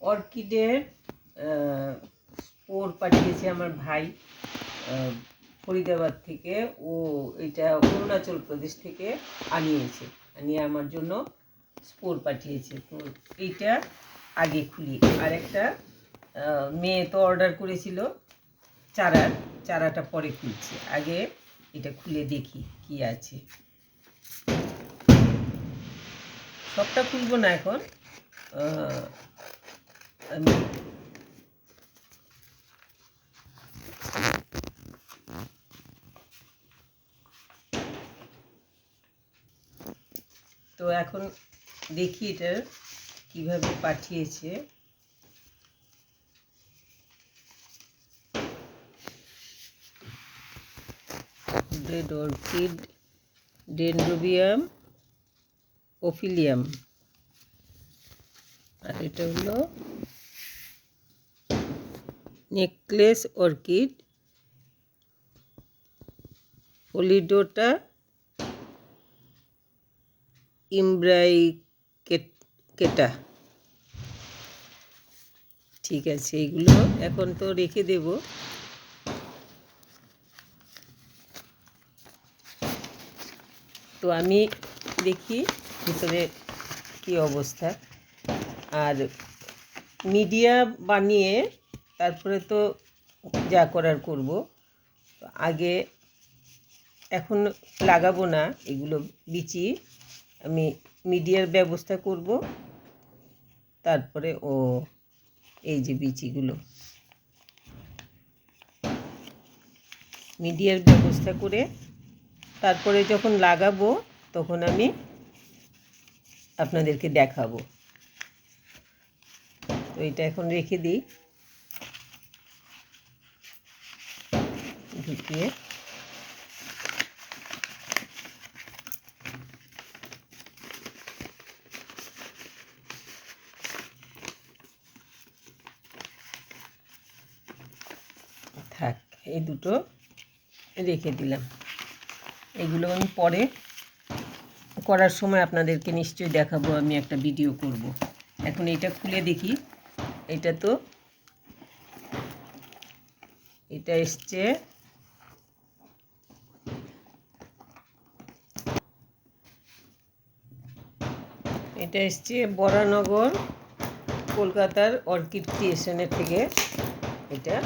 অর্কিডের spore পাঠিয়েছে আমার ভাই ফরিদাবাদ থেকে। ও এটা অরুণাচল প্রদেশ থেকে আনিয়ে আমার জন্য স্পোর পাঠিয়েছে। তো এইটা আগে খুলি। আর একটা মেয়ে তো অর্ডার করেছিল চারাটা পরে খুলছে। আগে এটা খুলে দেখি কি আছে। সবটা খুলবো না এখন, আমি তো এখন দেখি এটা কিভাবে পাঠিয়েছে। রেড অর্কিড, ডেনড্রোবিয়াম ওফিলিয়াম, আর এটা হলো নেকলেস অর্কিড ওলিডোটা ইমব্রাইকেটা। ঠিক আছে, এগুলো এখন তো রেখে দেব। তো আমি দেখি ভিতরে কি অবস্থা। আর মিডিয়া বানিয়ে তারপরে তো যা করার করব। আগে এখন লাগাবো না এগুলো বিচি, আমি মিডিয়ার ব্যবস্থা করব। তারপরে এই যে বিচিগুলো মিডিয়ার ব্যবস্থা করে তারপরে যখন লাগাবো তখন আমি আপনাদেরকে দেখাবো। তো এটা এখন রেখে দিই ঢুকিয়ে। থাক, এই দুটো রেখে দিলাম। এগুলো আমি পরে করার সময় আপনাদেরকে নিশ্চয়ই দেখাবো, আমি একটা ভিডিও করব। এখন এটা খুলে দেখি। এটা তো এটা এসছে বরানগর কলকাতার অর্কিড ক্রিয়েশনের থেকে এটা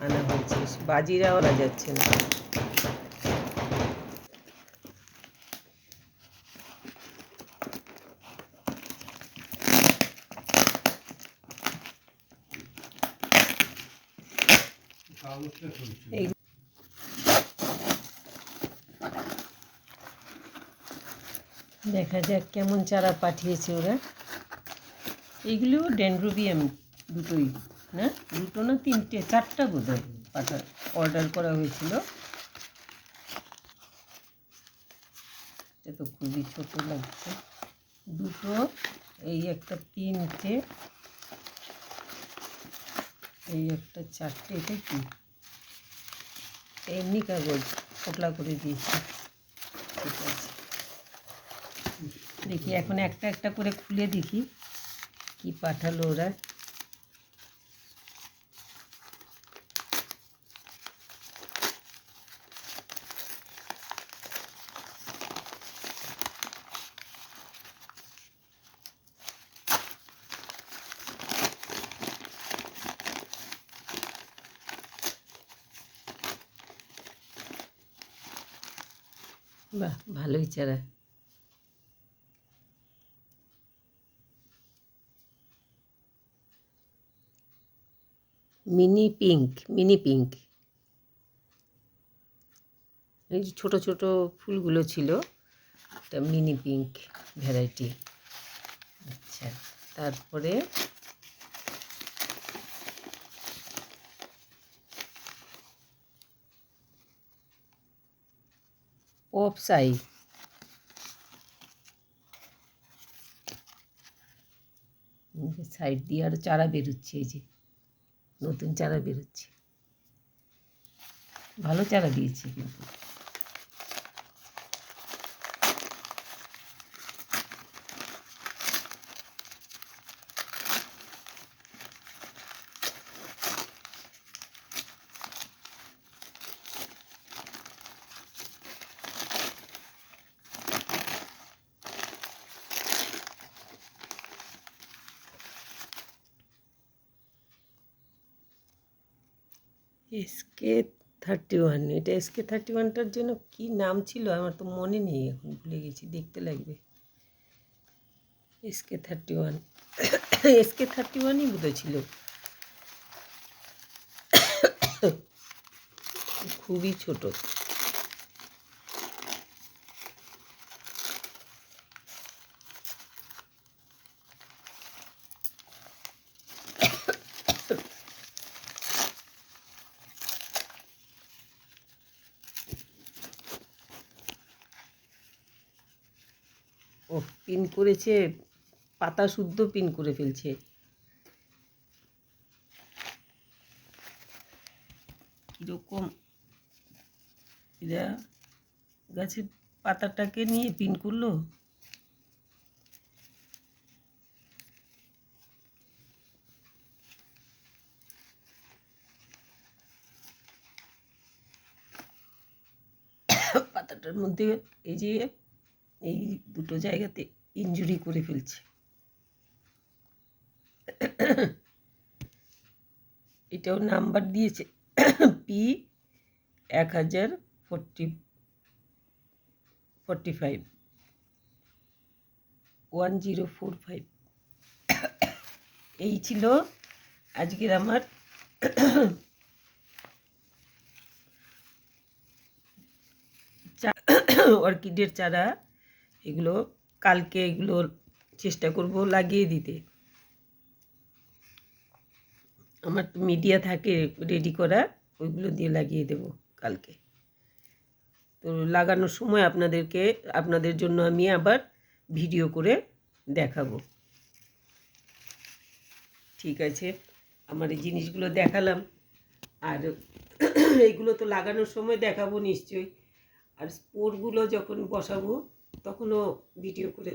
আনা হয়েছে। বাজিরাও আনা যাচ্ছে না। দেখা যাক কেমন চারা পাঠিয়েছে ওরা। এইগুলো ডেনড্রোবিয়াম দুটোই, না দুটো না তিনটে চারটা বোধহয় অর্ডার করা হয়েছিল। এটা তো খুবই ছোট লাগছে। দুটো, এই একটা তিনটে, এই একটা চারটে। এটা কি এমনি কাগজ ফোটলা করে দিয়েছি। ঠিক আছে, দেখি এখন একটা একটা করে খুলে দেখি কি পাঠালো ওরা। বাহ, ভালোই চারা। মিনি পিঙ্ক, এই যে ছোটো ছোটো ফুলগুলো ছিল, এটা মিনি পিঙ্ক ভ্যারাইটি। আচ্ছা, তারপরে পপসাই, সাইড দিয়ে আরও চারা বেরোচ্ছে। এই যে নতুন চারা বেরোচ্ছে, ভালো চারা দিয়েছে কিন্তু। SK31, এটা SK31টার জন্য কি নাম ছিল আমার তো মনে নেই, এখন ভুলে গেছি, দেখতে লাগবে। SK31 SK31ই বোধহয় ছিল। খুবই ছোট। ও পিন করেছে, পাতা শুদ্ধ পিন করে ফেলছে। কীরকম এরা গাছের পাতাটাকে নিয়ে পিন করলো। পাতাটার মধ্যে এই যে এই দুটো জায়গাতে ইনজুরি করে ফেলছে। এটাও নাম্বার দিয়েছে P1045 1045। এই ছিল আজকের আমার অর্কিডের চারা। এগুলো কালকে এগুলোর চেষ্টা করব লাগিয়ে দিতে। আমার তো মিডিয়া থাকে রেডি করা, ওইগুলো দিয়ে লাগিয়ে দেব কালকে। তো লাগানোর সময় আপনাদের জন্য আমি আবার ভিডিও করে দেখাবো। ঠিক আছে, আমার এই জিনিসগুলো দেখালাম, আর এইগুলো তো লাগানোর সময় দেখাবো নিশ্চয়ই, আর স্পোরগুলো যখন বসাবো তখনও ভিডিও করে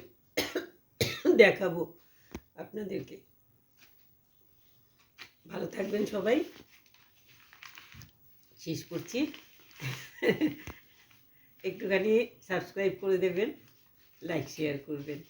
দেখাবো আপনাদেরকে। ভালো থাকবেন সবাই, শেষ করছি। একটুখানি সাবস্ক্রাইব করে দেবেন, লাইক শেয়ার করবেন।